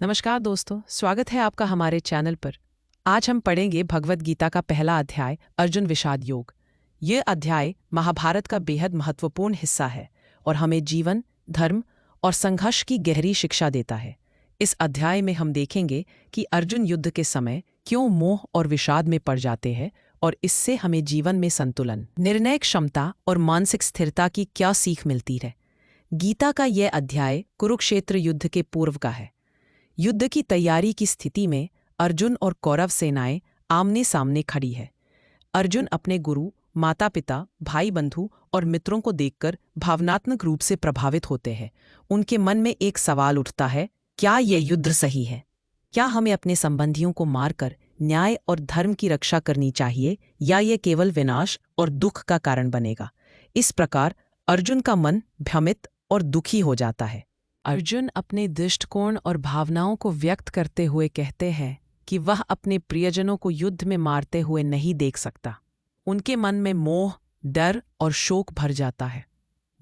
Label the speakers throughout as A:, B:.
A: नमस्कार दोस्तों, स्वागत है आपका हमारे चैनल पर। आज हम पढ़ेंगे भगवद गीता का पहला अध्याय अर्जुन विषाद योग। ये अध्याय महाभारत का बेहद महत्वपूर्ण हिस्सा है और हमें जीवन, धर्म और संघर्ष की गहरी शिक्षा देता है। इस अध्याय में हम देखेंगे कि अर्जुन युद्ध के समय क्यों मोह और विषाद में पड़ जाते हैं और इससे हमें जीवन में संतुलन, निर्णय क्षमता और मानसिक स्थिरता की क्या सीख मिलती है। गीता का यह अध्याय कुरुक्षेत्र युद्ध के पूर्व का है। युद्ध की तैयारी की स्थिति में अर्जुन और कौरव सेनाएं आमने सामने खड़ी है। अर्जुन अपने गुरु, माता-पिता, भाई बंधु और मित्रों को देखकर भावनात्मक रूप से प्रभावित होते हैं। उनके मन में एक सवाल उठता है, क्या यह युद्ध सही है? क्या हमें अपने संबंधियों को मारकर न्याय और धर्म की रक्षा करनी चाहिए या यह केवल विनाश और दुख का कारण बनेगा? इस प्रकार अर्जुन का मन भ्रमित और दुखी हो जाता है। अर्जुन अपने दृष्टिकोण और भावनाओं को व्यक्त करते हुए कहते हैं कि वह अपने प्रियजनों को युद्ध में मारते हुए नहीं देख सकता। उनके मन में मोह, डर और शोक भर जाता है।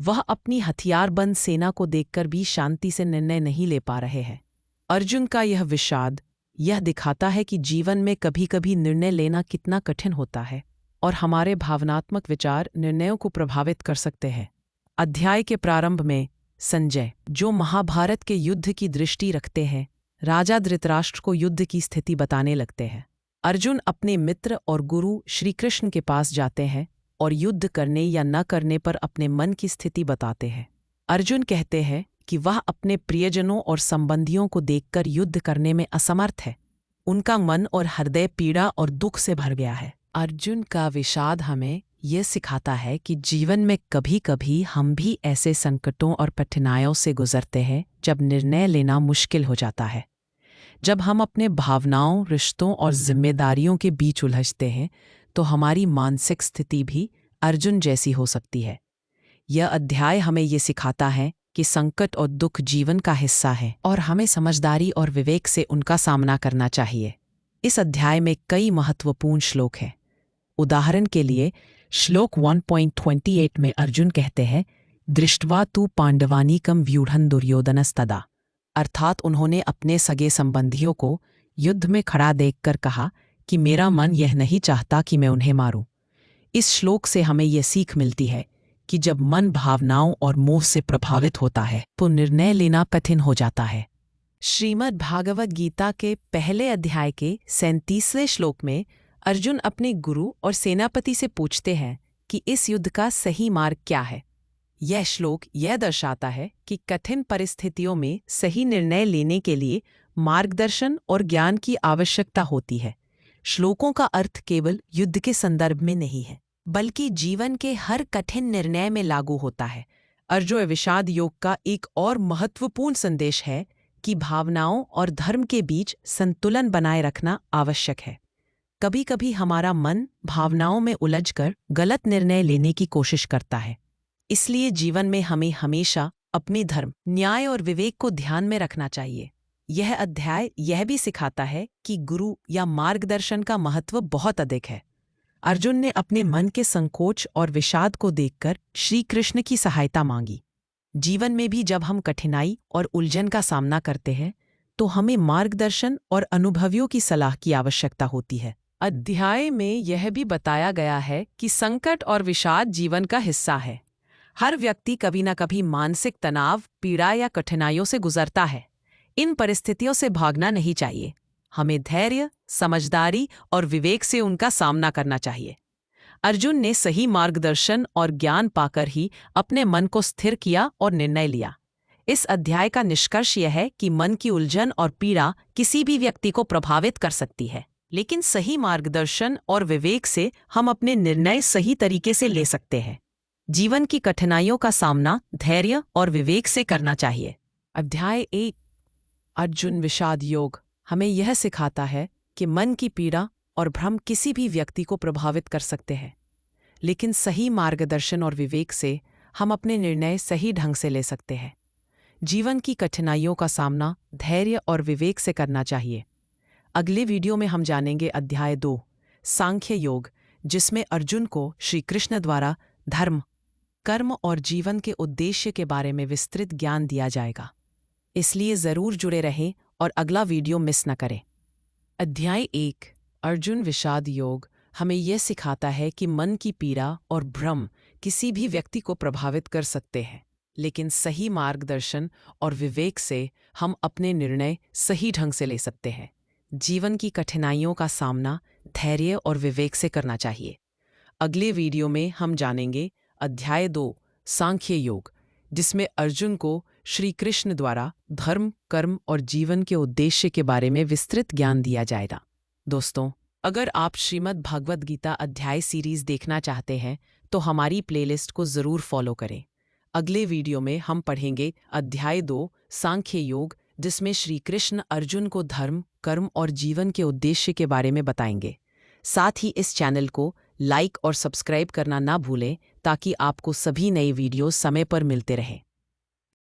A: वह अपनी हथियारबंद सेना को देखकर भी शांति से निर्णय नहीं ले पा रहे हैं। अर्जुन का यह विषाद यह दिखाता है कि जीवन में कभी-कभी निर्णय लेना कितना कठिन होता है और हमारे भावनात्मक विचार निर्णयों को प्रभावित कर सकते हैं। अध्याय के प्रारंभ में संजय, जो महाभारत के युद्ध की दृष्टि रखते हैं, राजा धृतराष्ट्र को युद्ध की स्थिति बताने लगते हैं। अर्जुन अपने मित्र और गुरु श्री कृष्ण के पास जाते हैं और युद्ध करने या न करने पर अपने मन की स्थिति बताते हैं। अर्जुन कहते हैं कि वह अपने प्रियजनों और संबंधियों को देखकर युद्ध करने में असमर्थ है। उनका मन और हृदय पीड़ा और दुख से भर गया है। अर्जुन का विषाद हमें यह सिखाता है कि जीवन में कभी-कभी हम भी ऐसे संकटों और कठिनाइयों से गुजरते हैं जब निर्णय लेना मुश्किल हो जाता है। जब हम अपने भावनाओं, रिश्तों और जिम्मेदारियों के बीच उलझते हैं तो हमारी मानसिक स्थिति भी अर्जुन जैसी हो सकती है। यह अध्याय हमें ये सिखाता है कि संकट और दुख जीवन का हिस्सा है और हमें समझदारी और विवेक से उनका सामना करना चाहिए। इस अध्याय में कई महत्वपूर्ण श्लोक हैं। उदाहरण के लिए श्लोक 1.28 में अर्जुन कहते हैं, दृष्ट्वा तु पांडवानीकम व्यूढ़न दुर्योधनस्तदा, अर्थात उन्होंने अपने सगे संबंधियों को युद्ध में खड़ा देखकर कहा कि मेरा मन यह नहीं चाहता कि मैं उन्हें मारूं। इस श्लोक से हमें यह सीख मिलती है कि जब मन भावनाओं और मोह से प्रभावित होता है तो निर्णय लेना कठिन हो जाता है। श्रीमद् भागवत गीता के पहले अध्याय के 37वें श्लोक में अर्जुन अपने गुरु और सेनापति से पूछते हैं कि इस युद्ध का सही मार्ग क्या है। यह श्लोक यह दर्शाता है कि कठिन परिस्थितियों में सही निर्णय लेने के लिए मार्गदर्शन और ज्ञान की आवश्यकता होती है। श्लोकों का अर्थ केवल युद्ध के संदर्भ में नहीं है, बल्कि जीवन के हर कठिन निर्णय में लागू होता है। अर्जुन विषाद योग का एक और महत्वपूर्ण संदेश है कि भावनाओं और धर्म के बीच संतुलन बनाए रखना आवश्यक है। कभी-कभी हमारा मन भावनाओं में उलझकर गलत निर्णय लेने की कोशिश करता है। इसलिए जीवन में हमें हमेशा अपने धर्म, न्याय और विवेक को ध्यान में रखना चाहिए। यह अध्याय यह भी सिखाता है कि गुरु या मार्गदर्शन का महत्व बहुत अधिक है। अर्जुन ने अपने मन के संकोच और विषाद को देखकर श्री कृष्ण की सहायता मांगी। जीवन में भी जब हम कठिनाई और उलझन का सामना करते हैं तो हमें मार्गदर्शन और अनुभवियों की सलाह की आवश्यकता होती है। अध्याय में यह भी बताया गया है कि संकट और विषाद जीवन का हिस्सा है। हर व्यक्ति कभी न कभी मानसिक तनाव, पीड़ा या कठिनाइयों से गुजरता है। इन परिस्थितियों से भागना नहीं चाहिए। हमें धैर्य, समझदारी और विवेक से उनका सामना करना चाहिए। अर्जुन ने सही मार्गदर्शन और ज्ञान पाकर ही अपने मन को स्थिर किया और निर्णय लिया। इस अध्याय का निष्कर्ष यह है कि मन की उलझन और पीड़ा किसी भी व्यक्ति को प्रभावित कर सकती है, लेकिन सही मार्गदर्शन और विवेक से हम अपने निर्णय सही तरीके से ले सकते हैं। जीवन की कठिनाइयों का सामना धैर्य और विवेक से करना चाहिए। अध्याय 1 अर्जुन विषाद योग हमें यह सिखाता है कि मन की पीड़ा और भ्रम किसी भी व्यक्ति को प्रभावित कर सकते हैं, लेकिन सही मार्गदर्शन और विवेक से हम अपने निर्णय सही ढंग से ले सकते हैं। जीवन की कठिनाइयों का सामना धैर्य और विवेक से करना चाहिए। अगले वीडियो में हम जानेंगे अध्याय 2 सांख्य योग, जिसमें अर्जुन को श्री कृष्ण द्वारा धर्म, कर्म और जीवन के उद्देश्य के बारे में विस्तृत ज्ञान दिया जाएगा। इसलिए ज़रूर जुड़े रहें और अगला वीडियो मिस न करें। अध्याय 1 अर्जुन विषाद योग हमें यह सिखाता है कि मन की पीड़ा और भ्रम किसी भी व्यक्ति को प्रभावित कर सकते हैं, लेकिन सही मार्गदर्शन और विवेक से हम अपने निर्णय सही ढंग से ले सकते हैं। जीवन की कठिनाइयों का सामना धैर्य और विवेक से करना चाहिए। अगले वीडियो में हम जानेंगे अध्याय 2 सांख्य योग, जिसमें अर्जुन को श्री कृष्ण द्वारा धर्म, कर्म और जीवन के उद्देश्य के बारे में विस्तृत ज्ञान दिया जाएगा। दोस्तों, अगर आप श्रीमद् भगवद गीता अध्याय सीरीज देखना चाहते हैं तो हमारी प्लेलिस्ट को ज़रूर फॉलो करें। अगले वीडियो में हम पढ़ेंगे अध्याय 2 सांख्य योग, जिसमें श्री कृष्ण अर्जुन को धर्म, कर्म और जीवन के उद्देश्य के बारे में बताएंगे। साथ ही इस चैनल को लाइक और सब्सक्राइब करना ना भूलें ताकि आपको सभी नए वीडियो समय पर मिलते रहें।